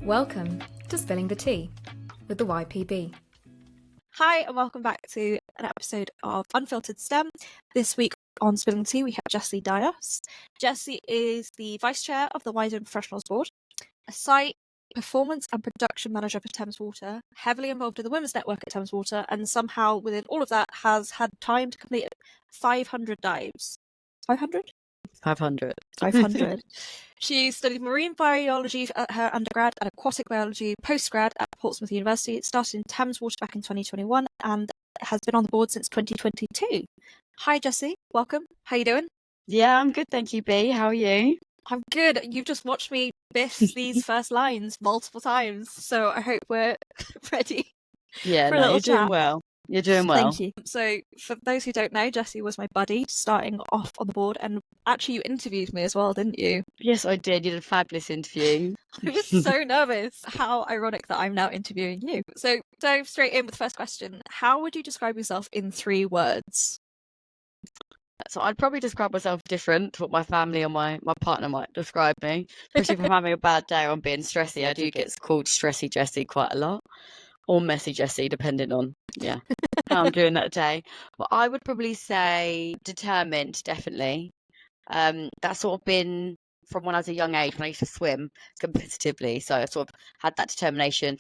Welcome to Spilling the Tea with the YPB. Hi, and welcome back to an episode of Unfiltered STEM. This week on Spilling the Tea, we have Jesie Dyos. Jesie is the Vice Chair of the Wider Professionals Board, a site performance and production manager for Thames Water, heavily involved in the Women's Network at Thames Water, and somehow within all of that has had time to complete 500 dives. 500? 500. 500. She studied marine biology at her undergrad and aquatic biology postgrad at Portsmouth University. It started in Thames Water back in 2021 and has been on the board since 2022. Hi, Jesie. Welcome. How you doing? Yeah, I'm good, thank you, Bea. How are you? I'm good. You've just watched me biff these first lines multiple times, so I hope we're ready Yeah, for a no, little you're doing chat. well. You're doing well. Thank you. So, for those who don't know, Jesie was my buddy starting off on the board, and actually you interviewed me as well, didn't you? Yes, I did. You did a fabulous interview. I was so nervous. How ironic that I'm now interviewing you. So, dive straight in with the first question. How would you describe yourself in 3 words? So I'd probably describe myself different to what my family or my partner might describe me. Especially if I'm having a bad day or I'm being stressy. I do get called Stressy Jesie quite a lot. Or Messy Jesie, depending on, how I'm doing that day. But I would probably say determined, definitely. That's sort of been from when I was a young age, when I used to swim competitively. So I sort of had that determination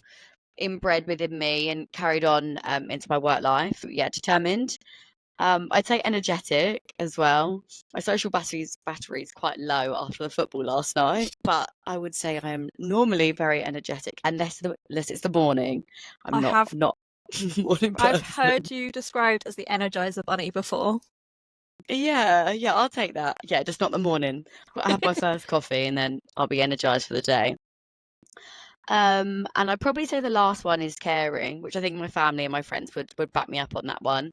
inbred within me and carried on into my work life. Yeah, determined. I'd say energetic as well. My social battery's quite low after the football last night, but I would say I am normally very energetic, unless it's the morning. I'm not morning person. I've heard you described as the Energizer Bunny before. Yeah, I'll take that. Yeah, just not the morning. I have my first coffee and then I'll be energized for the day. And I'd probably say the last one is caring, which I think my family and my friends would back me up on that one.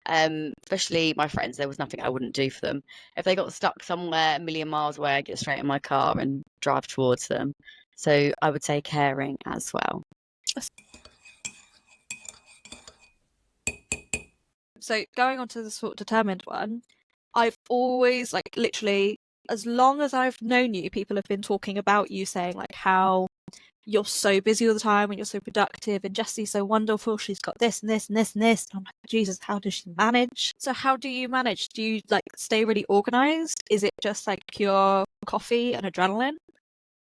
Especially my friends, there was nothing I wouldn't do for them. If they got stuck somewhere a million miles away, I'd get straight in my car and drive towards them. So I would say caring as well. So going on to the sort of determined one, I've always, like, literally, as long as I've known you, people have been talking about you, saying like how you're so busy all the time and you're so productive, and Jesie's so wonderful, she's got this and this and this and this. And I'm like, Jesus, how does she manage? So how do you manage? Do you like stay really organized? Is it just like pure coffee and adrenaline?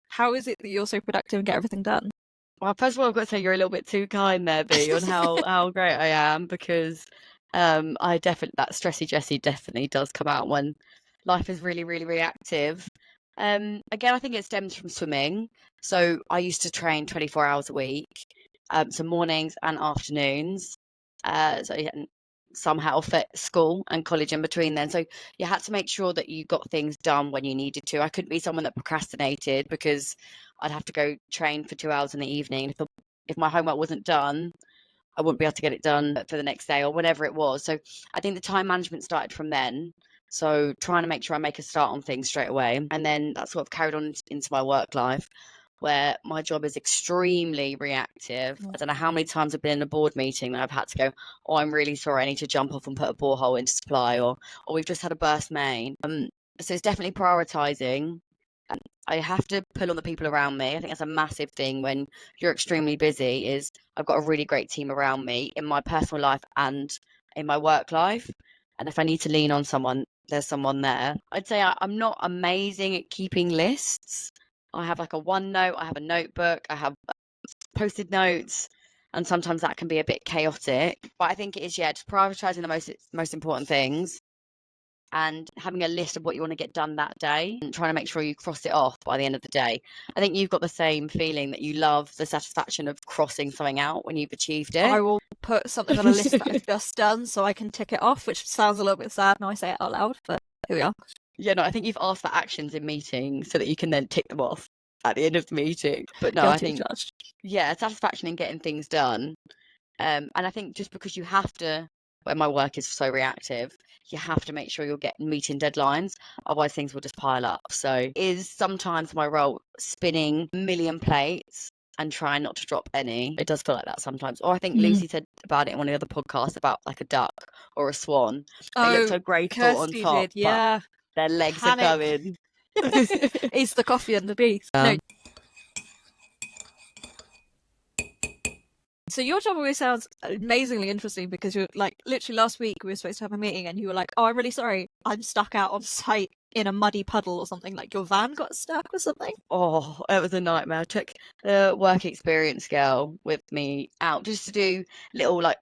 How is it that you're so productive and get everything done? Well, first of all, I've got to say you're a little bit too kind there, Bea, on how great I am, because I definitely, that stressy Jesie definitely does come out when life is really, really reactive. Again, I think it stems from swimming. So I used to train 24 hours a week, so mornings and afternoons. So yeah, somehow fit school and college in between then. So you had to make sure that you got things done when you needed to. I couldn't be someone that procrastinated, because I'd have to go train for 2 hours in the evening. If my homework wasn't done, I wouldn't be able to get it done for the next day or whatever it was. So I think the time management started from then. So trying to make sure I make a start on things straight away. And then that sort of carried on into my work life, where my job is extremely reactive. I don't know how many times I've been in a board meeting that I've had to go, oh, I'm really sorry, I need to jump off and put a borehole into supply, or we've just had a burst main. So it's definitely prioritising. I have to pull on the people around me. I think that's a massive thing when you're extremely busy, is I've got a really great team around me in my personal life and in my work life. And if I need to lean on someone, there's someone there. I'd say I'm not amazing at keeping lists. I have like a OneNote, I have a notebook, I have Post-it notes, and sometimes that can be a bit chaotic. But I think it is, just prioritising the most important things, and having a list of what you want to get done that day and trying to make sure you cross it off by the end of the day. I think you've got the same feeling, that you love the satisfaction of crossing something out when you've achieved it. I will put something on a list that I've just done so I can tick it off, which sounds a little bit sad now I say it out loud, but here we are. Yeah, no, I think you've asked for actions in meetings so that you can then tick them off at the end of the meeting. But no, Guilty I think, judged. satisfaction in getting things done. And I think just because you have to, when my work is so reactive, you have to make sure you're meeting deadlines, otherwise things will just pile up. So is sometimes my role spinning a million plates and trying not to drop any. It does feel like that sometimes. Or I think Lucy said about it in one of the other podcasts about like a duck or a swan. They look so graceful on top, did, yeah. but their legs Panic. are going. It's the coffee underneath. No. So your job always sounds amazingly interesting because you're like, literally last week we were supposed to have a meeting and you were like, oh, I'm really sorry, I'm stuck out on site in a muddy puddle or something. Like your van got stuck or something. Oh, it was a nightmare. I took the work experience girl with me out just to do little like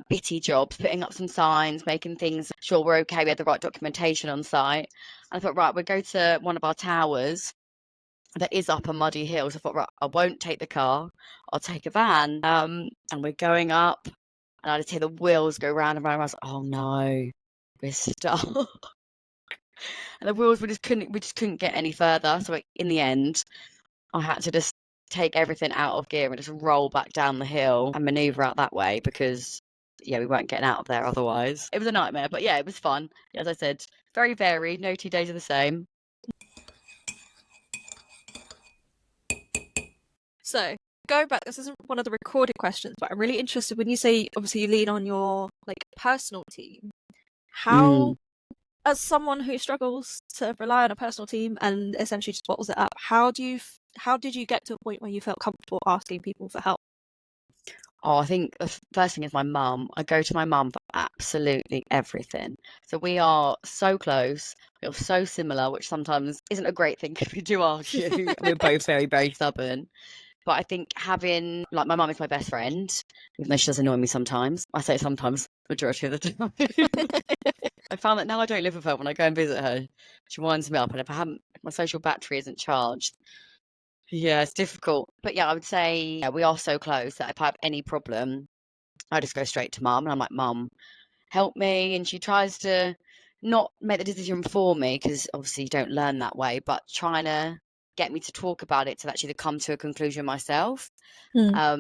bitty jobs, putting up some signs, making things sure we're okay, we had the right documentation on site. And I thought, right, we'll go to one of our towers that is up a muddy hill. So I thought, right, I won't take the car, I'll take a van. And we're going up, and I just hear the wheels go round and round. I was like, oh no, we're stuck. And the wheels, we just couldn't get any further. So in the end, I had to just take everything out of gear and just roll back down the hill and maneuver out that way because yeah, we weren't getting out of there otherwise. It was a nightmare, but yeah, it was fun. As I said, very varied. No 2 days are the same. So going back, this isn't one of the recorded questions, but I'm really interested when you say obviously you lean on your like personal team. How, as someone who struggles to rely on a personal team and essentially just bottles it up, how did you get to a point where you felt comfortable asking people for help? Oh, I think the first thing is my mum. I go to my mum for absolutely everything. So we are so close. We're so similar, which sometimes isn't a great thing because we do argue. We're both very, very stubborn. But I think having, like, my mum is my best friend, even though she does annoy me sometimes. I say sometimes, majority of the time. I found that now I don't live with her. When I go and visit her, she winds me up. And if my social battery isn't charged, yeah, it's difficult. But yeah, I would say yeah, we are so close that if I have any problem, I just go straight to mum and I'm like, Mum, help me. And she tries to not make the decision for me because obviously you don't learn that way, but trying to get me to talk about it to actually come to a conclusion myself. So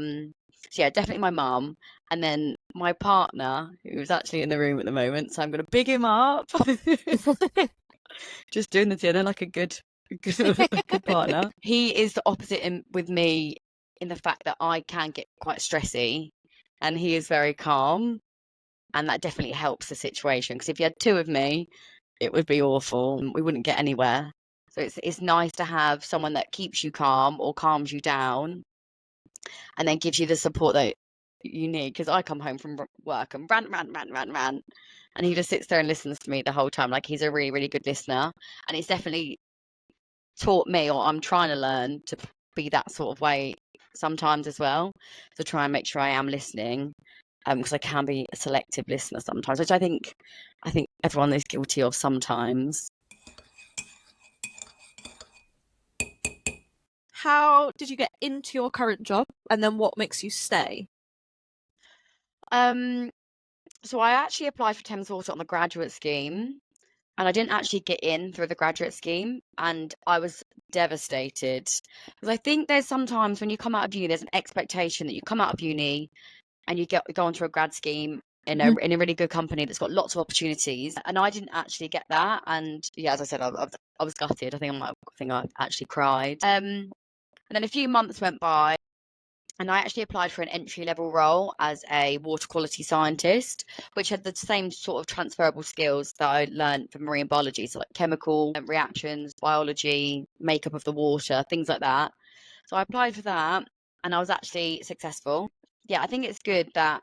yeah, definitely my mum. And then my partner, who's actually in the room at the moment, so I'm going to big him up. Just doing the dinner like a good partner. He is the opposite with me in the fact that I can get quite stressy and he is very calm, and that definitely helps the situation because if you had two of me it would be awful, we wouldn't get anywhere. So it's nice to have someone that keeps you calm or calms you down and then gives you the support that you need, because I come home from work and rant, and he just sits there and listens to me the whole time. Like, he's a really, really good listener, and it's definitely taught me, or I'm trying to learn to be that sort of way sometimes as well, to try and make sure I am listening, because I can be a selective listener sometimes, which I think everyone is guilty of sometimes. How did you get into your current job, and then what makes you stay? So I actually applied for Thames Water on the graduate scheme, and I didn't actually get in through the graduate scheme, and I was devastated because I think there's sometimes when you come out of uni, there's an expectation that you come out of uni and you go onto a grad scheme in a really good company that's got lots of opportunities, and I didn't actually get that. And yeah, as I said, I was gutted. I think I actually cried. And then a few months went by, and I actually applied for an entry-level role as a water quality scientist, which had the same sort of transferable skills that I learned from marine biology, so like chemical reactions, biology, makeup of the water, things like that. So I applied for that, and I was actually successful. Yeah, I think it's good that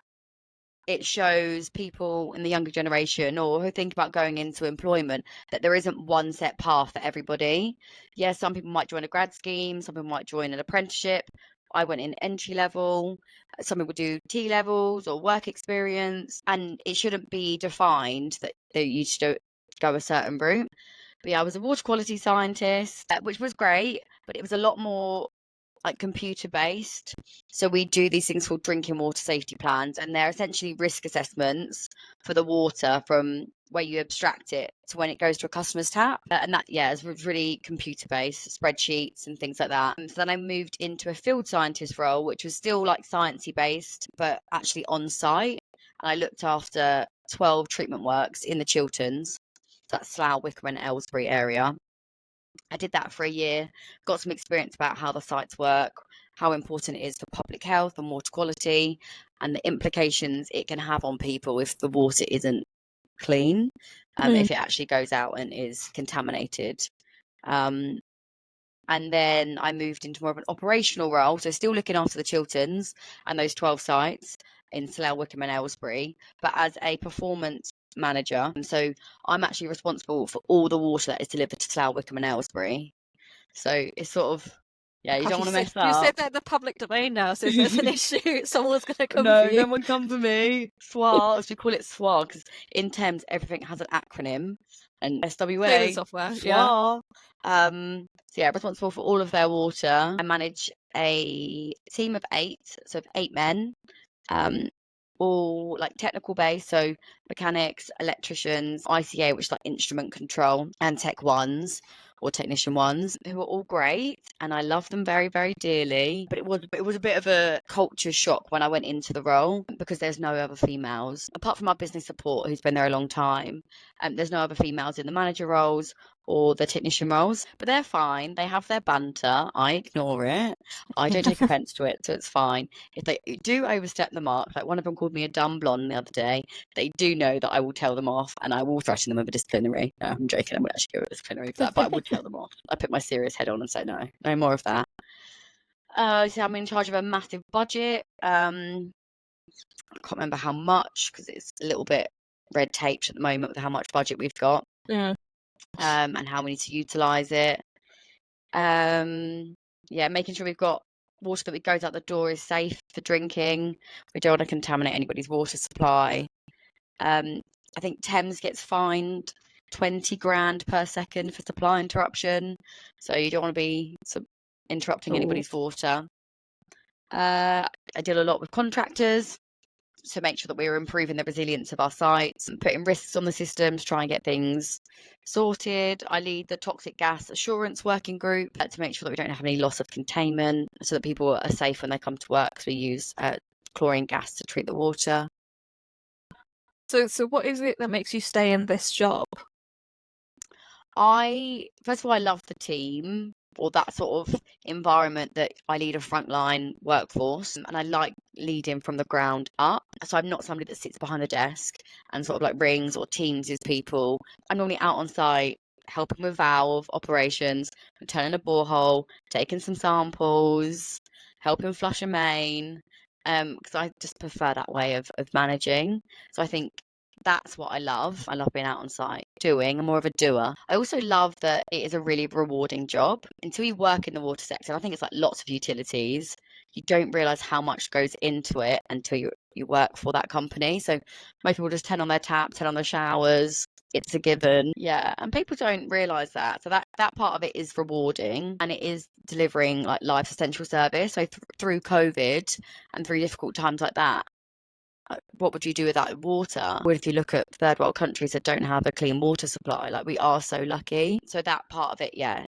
it shows people in the younger generation or who think about going into employment that there isn't one set path for everybody. Yes, some people might join a grad scheme, some people might join an apprenticeship. I went in entry level, some people do T levels or work experience, and it shouldn't be defined that you should go a certain route. But yeah, I was a water quality scientist, which was great, but it was a lot more like computer based. So we do these things called drinking water safety plans, and they're essentially risk assessments for the water from where you abstract it to when it goes to a customer's tap. And that, yeah, is really computer based, spreadsheets and things like that. And so then I moved into a field scientist role, which was still like sciencey based, but actually on site. And I looked after 12 treatment works in the Chilterns, so that's Slough, Wickham and Aylesbury area. I did that for a year, got some experience about how the sites work, how important it is for public health and water quality, and the implications it can have on people if the water isn't clean, if it actually goes out and is contaminated. And then I moved into more of an operational role, so still looking after the Chilterns and those 12 sites in Slough, Wickham and Aylesbury, but as a performance manager. And so I'm actually responsible for all the water that is delivered to Slough, Wickham and Aylesbury. So it's sort of, yeah, you Gosh, don't want to mess you said up. they're in the public domain now, so if there's an issue, someone's going to come No, for you. no one come for me. SWA, as we call it, SWA, because in Thames everything has an acronym, and Same SWA, with software, yeah. SWA. So yeah, responsible for all of their water. I manage a team of 8, so 8 men, all like technical based, so mechanics, electricians, ICA, which is like instrument control, and tech ones or technician ones, who are all great, and I love them very, very dearly. But it was a bit of a culture shock when I went into the role, because there's no other females apart from our business support, who's been there a long time. There's no other females in the manager roles or the technician roles, but they're fine. They have their banter. I ignore it. I don't take offence to it, so it's fine. If they do overstep the mark, like one of them called me a dumb blonde the other day, they do know that I will tell them off and I will threaten them with a disciplinary. No, I'm joking. I won't actually go with a disciplinary for that, but I would tell them off. I put my serious head on and say no, no more of that. So I'm in charge of a massive budget. I can't remember how much, because it's a little bit red taped at the moment with how much budget we've got. Yeah. And how we need to utilise it. Yeah, making sure we've got water that goes out the door is safe for drinking. We don't want to contaminate anybody's water supply. I think Thames gets fined 20 grand per second for supply interruption, so you don't want to be interrupting anybody's water. I deal a lot with contractors to make sure that we're improving the resilience of our sites and putting risks on the system to try and get things sorted. I lead the toxic gas assurance working group to make sure that we don't have any loss of containment, so that people are safe when they come to work, because we use chlorine gas to treat the water. So what is it that makes you stay in this job? First of all, I love the team, or that sort of environment that I lead a frontline workforce, and I like leading from the ground up. So I'm not somebody that sits behind the desk and sort of like rings or teams people. I'm normally out on site helping with valve operations, turning a borehole, taking some samples, helping flush a main, because I just prefer that way of managing. So I think that's what I love. I love being out on site doing. I'm more of a doer. I also love that it is a really rewarding job. Until you work in the water sector, I think it's like lots of utilities, you don't realise how much goes into it until you work for that company. So most people just turn on their tap, turn on their showers. It's a given. Yeah. And people don't realise that. So that part of it is rewarding, and it is delivering like life's essential service. So through COVID and through difficult times like that, what would you do without water? Well, if you look at third world countries that don't have a clean water supply, like we are so lucky. So that part of it, yeah,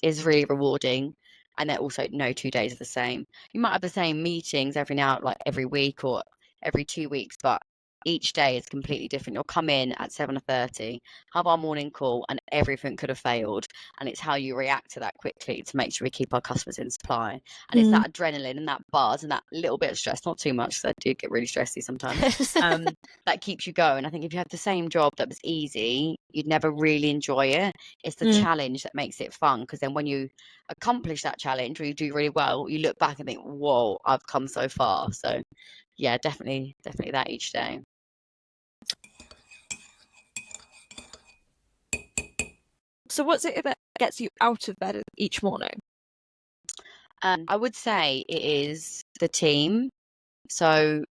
is really rewarding. And then also no 2 days are the same. You might have the same meetings like every week or every 2 weeks, but each day is completely different. You'll come in at 7:30, have our morning call, and everything could have failed. And it's how you react to that quickly to make sure we keep our customers in supply. And it's that adrenaline and that buzz and that little bit of stress, not too much, because I do get really stressy sometimes, that keeps you going. I think if you had the same job that was easy, you'd never really enjoy it. It's the challenge that makes it fun, because then when you accomplish that challenge or you do really well, you look back and think, whoa, I've come so far. So yeah, definitely that each day. So what's it that gets you out of bed each morning? I would say it is the team. So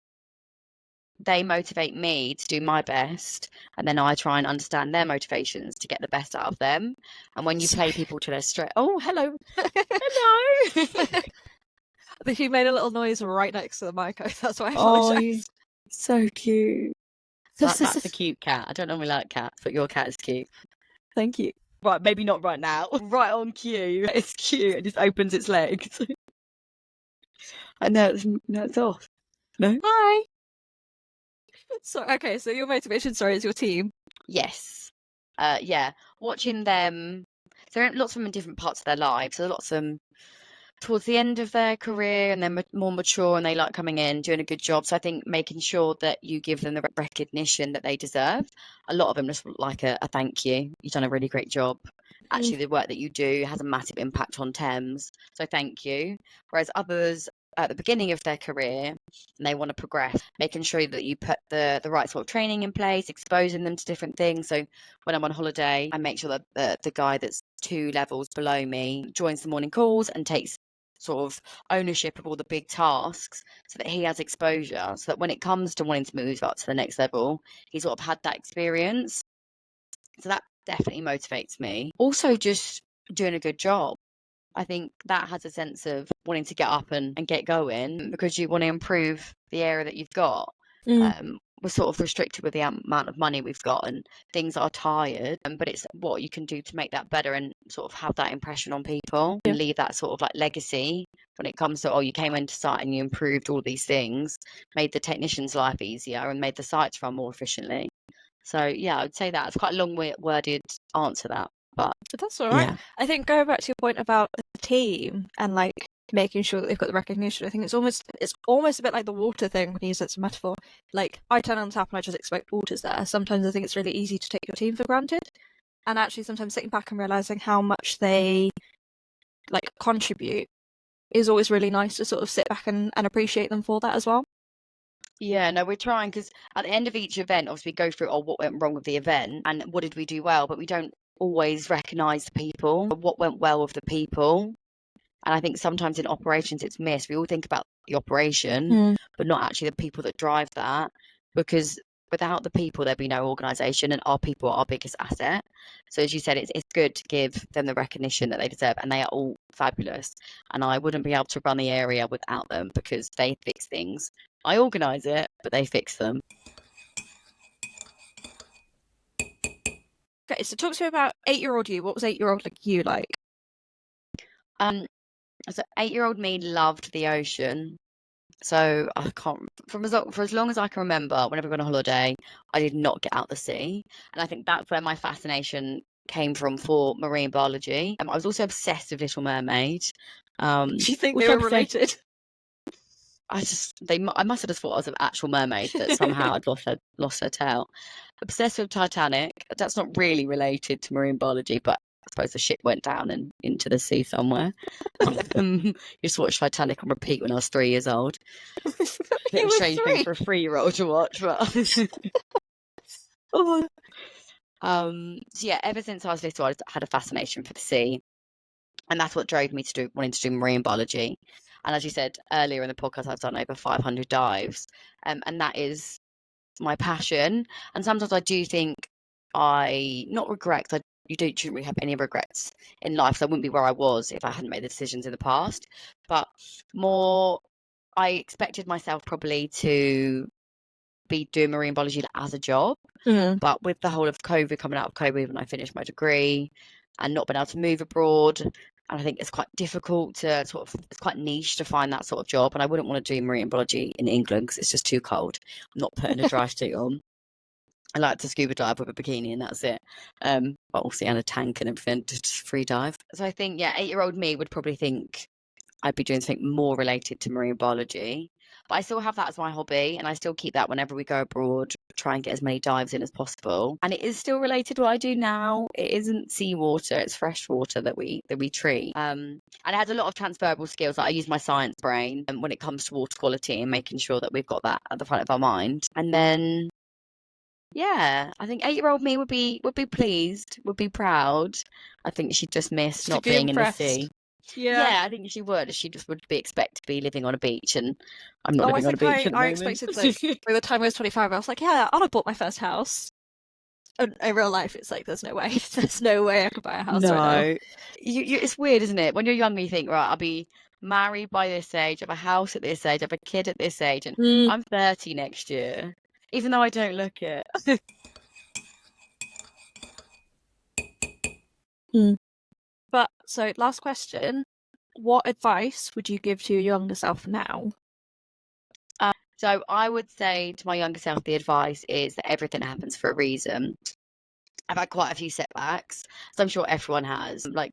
they motivate me to do my best, and then I try and understand their motivations to get the best out of them. And when you play people to their strength, oh, hello. You made a little noise right next to the mic. That's why I apologise. So cute. That's a cute cat. I don't normally like cats, but your cat is cute. Thank you. Right, maybe not right now. Right on cue. It's cute. It just opens its legs. And now it's off. No? Hi. So your motivation, is your team. Yes. Yeah. Watching them. There are lots of them in different parts of their lives. So lots of them towards the end of their career, and then more mature, and they like coming in, doing a good job. So I think making sure that you give them the recognition that they deserve. A lot of them just like a thank you. You've done a really great job. actually the work that you do has a massive impact on Thames. So thank you. Whereas others at the beginning of their career and they want to progress, making sure that you put the right sort of training in place, exposing them to different things. So when I'm on holiday, I make sure that the guy that's 2 levels below me joins the morning calls and takes sort of ownership of all the big tasks so that he has exposure, so that when it comes to wanting to move up to the next level, he's sort of had that experience. So that definitely motivates me. Also, just doing a good job. I think that has a sense of wanting to get up and get going because you want to improve the area that you've got. We're sort of restricted with the amount of money we've got and things are tired, but it's what you can do to make that better and sort of have that impression on people and leave that sort of like legacy when it comes to, you came into site and you improved all these things, made the technician's life easier and made the sites run more efficiently. So yeah, I would say that. It's quite a long-worded answer, that. But that's all right. yeah. I think going back to your point about the team and like making sure that they've got the recognition, I think it's almost a bit like the water thing when you use it as a metaphor. Like, I turn on the tap and I just expect water's there. Sometimes I think it's really easy to take your team for granted, and actually sometimes sitting back and realizing how much they like contribute is always really nice to sort of sit back and appreciate them for that as well. Yeah, no, we're trying, because at the end of each event, obviously we go through, what went wrong with the event and what did we do well, but we don't always recognise the people, what went well with the people. And I think sometimes in operations it's missed. We all think about the operation, but not actually the people that drive that, because without the people, there'd be no organisation, and our people are our biggest asset. So as you said, it's good to give them the recognition that they deserve, and they are all fabulous. And I wouldn't be able to run the area without them because they fix things. I organise it, but they fix them. Okay, so talk to me about 8-year-old you. What was 8-year-old you like? So 8-year-old me loved the ocean. So I can't, for as long as I can remember, whenever we went on holiday, I did not get out the sea. And I think that's where my fascination came from for marine biology. I was also obsessed with Little Mermaid. Do you think they were related? I must have just thought I was an actual mermaid that somehow I'd lost her tail. Obsessed with Titanic. That's not really related to marine biology, but I suppose the ship went down and into the sea somewhere. Just watched Titanic on repeat when I was 3 years old. It was a strange thing for a 3-year-old to watch, but so yeah, ever since I was little, I had a fascination for the sea, and that's what drove me to wanting to do marine biology. And as you said earlier in the podcast, I've done over 500 dives, and that is my passion. And sometimes I do think not regrets. You shouldn't really have any regrets in life. So I wouldn't be where I was if I hadn't made the decisions in the past. But more, I expected myself probably to be doing marine biology as a job. But with the whole of COVID, coming out of COVID, when I finished my degree and not being able to move abroad, and I think it's quite difficult to it's quite niche to find that sort of job. And I wouldn't want to do marine biology in England because it's just too cold. I'm not putting a dry suit on. I like to scuba dive with a bikini and that's it. But also, and a tank and everything, just free dive. So I think, 8-year-old me would probably think I'd be doing something more related to marine biology. But I still have that as my hobby, and I still keep that whenever we go abroad, try and get as many dives in as possible. And it is still related to what I do now. It isn't seawater, it's fresh water that we treat. And it has a lot of transferable skills. Like I use my science brain when it comes to water quality and making sure that we've got that at the front of our mind. And then I think 8-year-old me would be pleased, would be proud. I think she'd just miss not being impressed. In the sea. Yeah, I think she would. She just would expect to be living on a beach, and I'm not living on a beach at the moment. I expected, like, by the time I was 25, I was like, I'd have bought my first house. And in real life, it's like, there's no way. There's no way I could buy a house right now. It's weird, isn't it? When you're younger, you think, right, I'll be married by this age, have a house at this age, have a kid at this age, and I'm 30 next year, even though I don't look it. But, so, last question. What advice would you give to your younger self now? So I would say to my younger self, the advice is that everything happens for a reason. I've had quite a few setbacks, so I'm sure everyone has. Like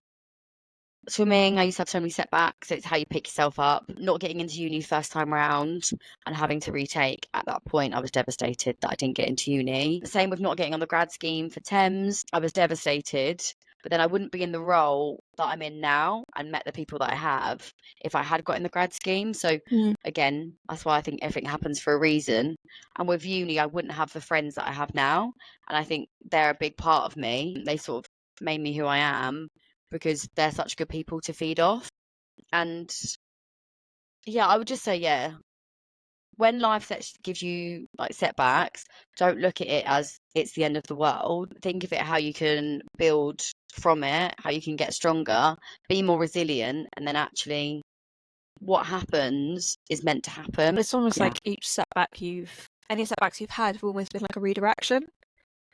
swimming, I used to have so many setbacks. It's how you pick yourself up. Not getting into uni first time round and having to retake. At that point, I was devastated that I didn't get into uni. The same with not getting on the grad scheme for Thames. I was devastated. but then I wouldn't be in the role that I'm in now and met the people that I have if I had got in the grad scheme. So again, that's why I think everything happens for a reason. And with uni, I wouldn't have the friends that I have now. And I think they're a big part of me. They sort of made me who I am because they're such good people to feed off. And yeah, I would just say, yeah, when life gives you like setbacks, don't look at it as it's the end of the world. Think of it how you can build from it, how you can get stronger, be more resilient, and then actually what happens is meant to happen. It's almost like each setback any setbacks you've had have almost been like a redirection.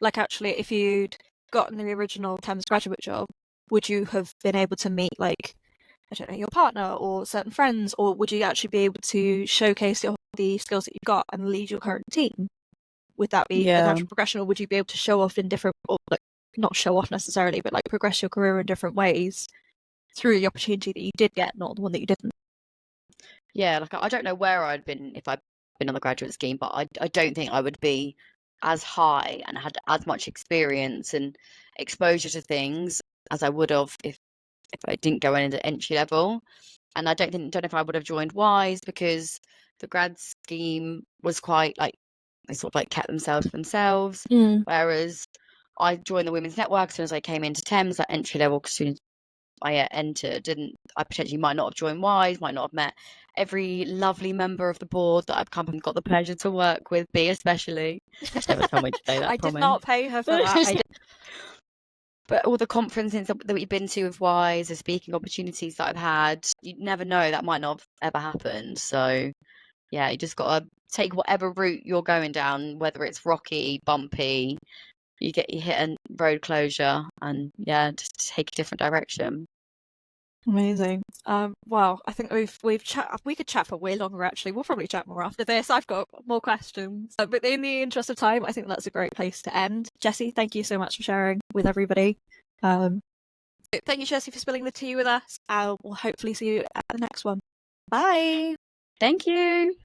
Like actually, if you'd gotten the original Thames graduate job, would you have been able to meet like, I don't know, your partner or certain friends, or would you actually be able to showcase the skills that you've got and lead your current team? Would that be a natural progression, or would you be able to show off in different, or like not show off necessarily, but like progress your career in different ways through the opportunity that you did get, not the one that you didn't? Yeah, like I don't know where I'd been if I'd been on the graduate scheme, but I don't think I would be as high and had as much experience and exposure to things as I would have if I didn't go in at entry level. And I don't know if I would have joined Wise because the grad scheme was quite like they sort of like kept themselves to themselves. Whereas I joined the Women's Network as soon as I came into Thames, that entry level, as soon as I entered, and I potentially might not have joined Wise, might not have met every lovely member of the board that I've come and got the pleasure to work with, Bea especially. I never told me to say that. I did not pay her for that. But all the conferences that we've been to with Wise, the speaking opportunities that I've had, you never know, that might not have ever happened. So yeah, you just got to take whatever route you're going down, whether it's rocky, bumpy, you hit a road closure, and yeah, just take a different direction. Amazing. Wow, I think we could chat for way longer actually. We'll probably chat more after this. I've got more questions. But in the interest of time, I think that's a great place to end. Jesie, thank you so much for sharing with everybody. Thank you, Jesie, for spilling the tea with us. We'll hopefully see you at the next one. Bye. Thank you.